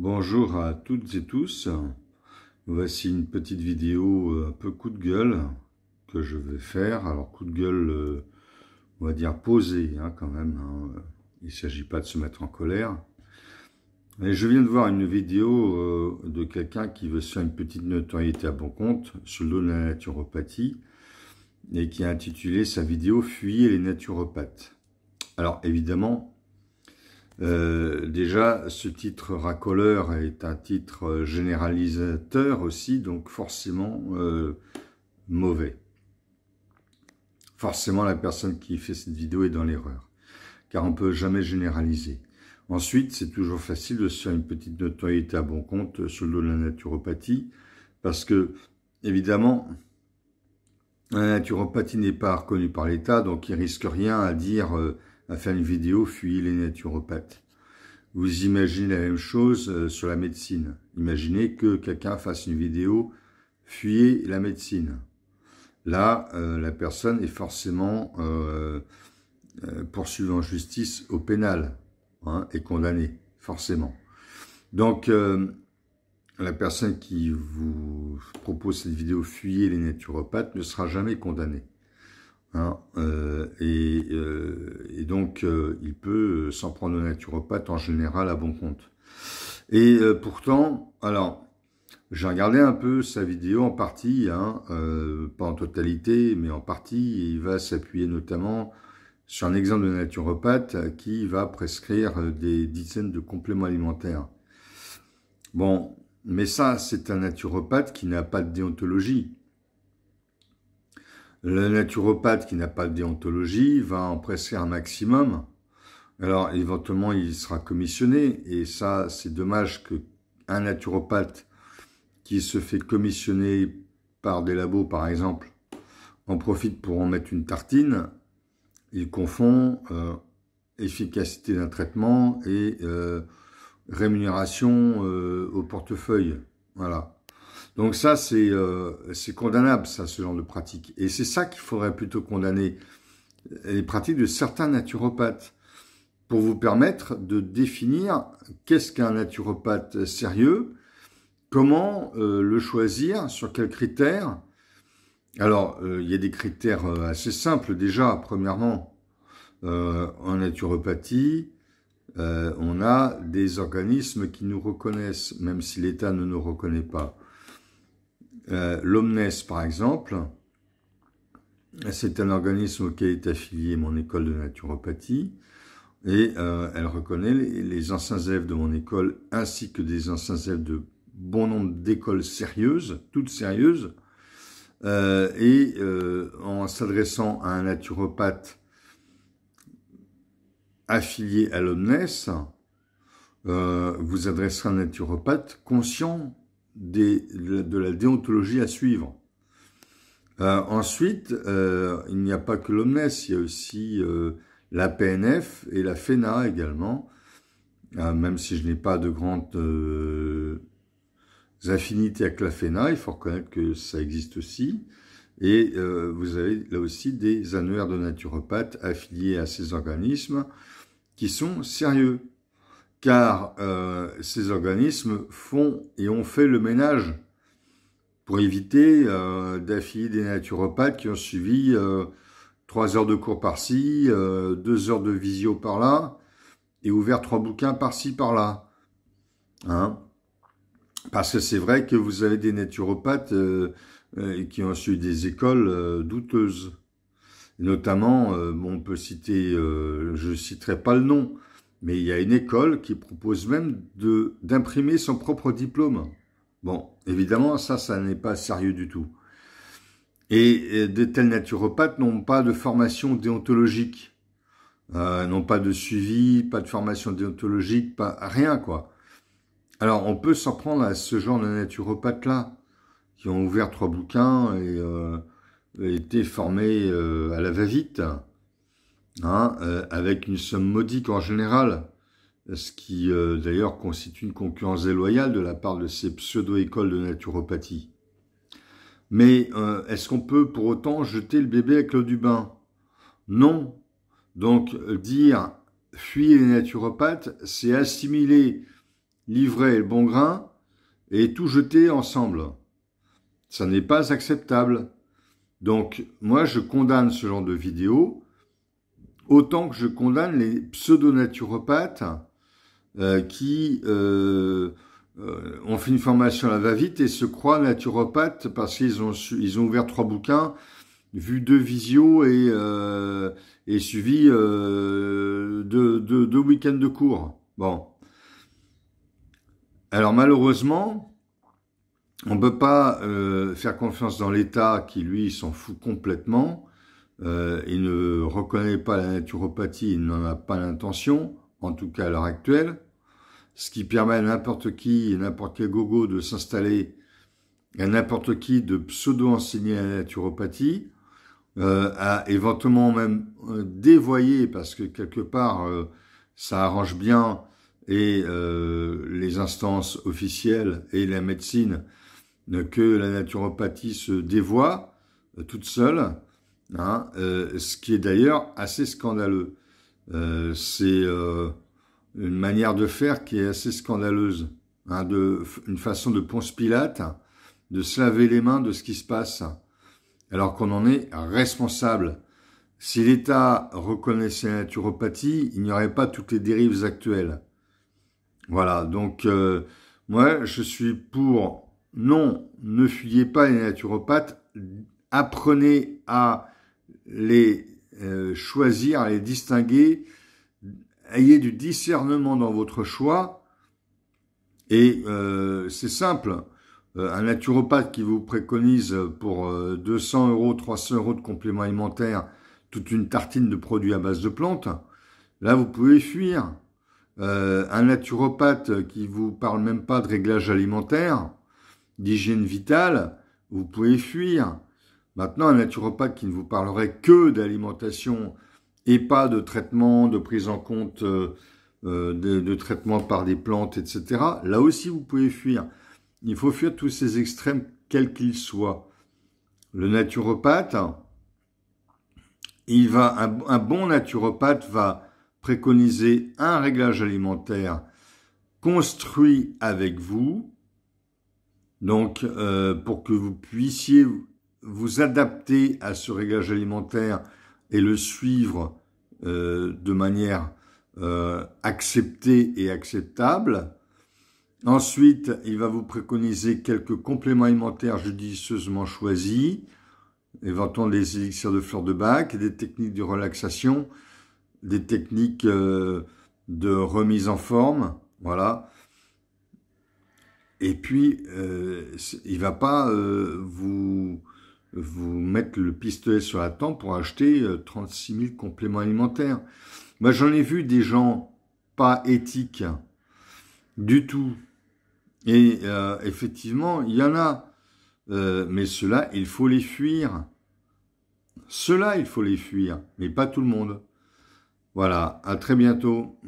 Bonjour à toutes et tous. Voici une petite vidéo un peu coup de gueule que je vais faire. Alors coup de gueule, on va dire posé quand même. Il ne s'agit pas de se mettre en colère. Et je viens de voir une vidéo de quelqu'un qui veut se faire une petite notoriété à bon compte sur le dos de la naturopathie et qui a intitulé sa vidéo « Fuyez les naturopathes ». Alors évidemment, déjà, ce titre racoleur est un titre généralisateur aussi, donc forcément mauvais. Forcément, la personne qui fait cette vidéo est dans l'erreur, car on ne peut jamais généraliser. Ensuite, c'est toujours facile de se faire une petite notoriété à bon compte sur le dos de la naturopathie, parce que, évidemment, la naturopathie n'est pas reconnue par l'État, donc il risque rien à dire, à faire une vidéo « Fuyez les naturopathes ». Vous imaginez la même chose sur la médecine. Imaginez que quelqu'un fasse une vidéo « Fuyez la médecine ». Là, la personne est forcément poursuivie en justice au pénal et condamnée, forcément. Donc, la personne qui vous propose cette vidéo « Fuyez les naturopathes » ne sera jamais condamnée. Et donc, il peut s'en prendre au naturopathe en général à bon compte. Et pourtant, alors, j'ai regardé un peu sa vidéo en partie, pas en totalité, mais en partie, et il va s'appuyer notamment sur un exemple de naturopathe qui va prescrire des dizaines de compléments alimentaires. Bon, mais ça, c'est un naturopathe qui n'a pas de déontologie. Le naturopathe qui n'a pas de déontologie va en prescrire un maximum. Alors, éventuellement, il sera commissionné. Et ça, c'est dommage qu'un naturopathe qui se fait commissionner par des labos, par exemple, en profite pour en mettre une tartine. Il confond efficacité d'un traitement et rémunération au portefeuille. Voilà. Donc ça, c'est condamnable, ça, ce genre de pratique. Et c'est ça qu'il faudrait plutôt condamner, les pratiques de certains naturopathes, pour vous permettre de définir qu'est-ce qu'un naturopathe sérieux, comment le choisir, sur quels critères. Alors, il y a des critères assez simples déjà. Premièrement, en naturopathie, on a des organismes qui nous reconnaissent, même si l'État ne nous reconnaît pas. L'Omnes, par exemple, c'est un organisme auquel est affiliée mon école de naturopathie et elle reconnaît les anciens élèves de mon école ainsi que des anciens élèves de bon nombre d'écoles sérieuses, toutes sérieuses, en s'adressant à un naturopathe affilié à l'Omnes, vous adresserez à un naturopathe conscient de la déontologie à suivre. Ensuite, il n'y a pas que l'Omnes, il y a aussi la PNF et la FENA également, même si je n'ai pas de grandes affinités avec la FENA, il faut reconnaître que ça existe aussi. Et vous avez là aussi des annuaires de naturopathes affiliés à ces organismes qui sont sérieux. Car ces organismes font et ont fait le ménage pour éviter d'affilier des naturopathes qui ont suivi 3 heures de cours par-ci, 2 heures de visio par-là, et ouvert 3 bouquins par-ci, par-là. Parce que c'est vrai que vous avez des naturopathes qui ont suivi des écoles douteuses. Notamment, on peut citer, je ne citerai pas le nom, mais il y a une école qui propose même d'imprimer son propre diplôme. Bon, évidemment, ça n'est pas sérieux du tout. Et de tels naturopathes n'ont pas de formation déontologique, n'ont pas de suivi, pas de formation déontologique, rien quoi. Alors, on peut s'en prendre à ce genre de naturopathes-là, qui ont ouvert 3 bouquins et été formés à la va-vite, avec une somme modique en général, ce qui d'ailleurs constitue une concurrence déloyale de la part de ces pseudo-écoles de naturopathie. Mais est-ce qu'on peut pour autant jeter le bébé avec l'eau du bain? Non. Donc dire « fuyez les naturopathes », c'est assimiler l'ivraie et le bon grain et tout jeter ensemble. Ça n'est pas acceptable. Donc, moi, je condamne ce genre de vidéos autant que je condamne les pseudo-naturopathes qui ont fait une formation à la va-vite et se croient naturopathes parce qu'ils ont ouvert 3 bouquins, vu 2 visios et suivi 2 week-ends de cours. Bon. Alors malheureusement, on ne peut pas faire confiance dans l'État qui, lui, s'en fout complètement. Il ne reconnaît pas la naturopathie, il n'en a pas l'intention, en tout cas à l'heure actuelle, ce qui permet à n'importe qui, n'importe quel gogo de s'installer, à n'importe qui de pseudo-enseigner la naturopathie, à éventuellement même dévoyer, parce que quelque part, ça arrange bien et les instances officielles et la médecine, que la naturopathie se dévoie toute seule, hein, ce qui est d'ailleurs assez scandaleux. C'est une manière de faire qui est assez scandaleuse, hein, une façon de Ponce Pilate, de se laver les mains de ce qui se passe, alors qu'on en est responsable. Si l'État reconnaissait la naturopathie, il n'y aurait pas toutes les dérives actuelles. Voilà, donc moi je suis pour, non, ne fuyez pas les naturopathes, apprenez à les choisir, à les distinguer, ayez du discernement dans votre choix, et c'est simple, un naturopathe qui vous préconise pour 200 €, 300 € de compléments alimentaires, toute une tartine de produits à base de plantes, là vous pouvez fuir. Un naturopathe qui vous parle même pas de réglage alimentaire, d'hygiène vitale, vous pouvez fuir. Maintenant, un naturopathe qui ne vous parlerait que d'alimentation et pas de traitement, de prise en compte de traitement par des plantes, etc., là aussi vous pouvez fuir. Il faut fuir tous ces extrêmes, quels qu'ils soient. Le naturopathe, un bon naturopathe va préconiser un réglage alimentaire construit avec vous, donc pour que vous puissiez vous adapter à ce réglage alimentaire et le suivre de manière acceptée et acceptable. Ensuite, il va vous préconiser quelques compléments alimentaires judicieusement choisis, éventuellement des élixirs de fleurs de bac, des techniques de relaxation, des techniques de remise en forme, voilà. Et puis, il va pas vous mettre le pistolet sur la tempe pour acheter 36 000 compléments alimentaires. Moi, j'en ai vu des gens pas éthiques du tout. Et effectivement, il y en a. Mais ceux-là, il faut les fuir. Ceux-là, il faut les fuir, mais pas tout le monde. Voilà, à très bientôt.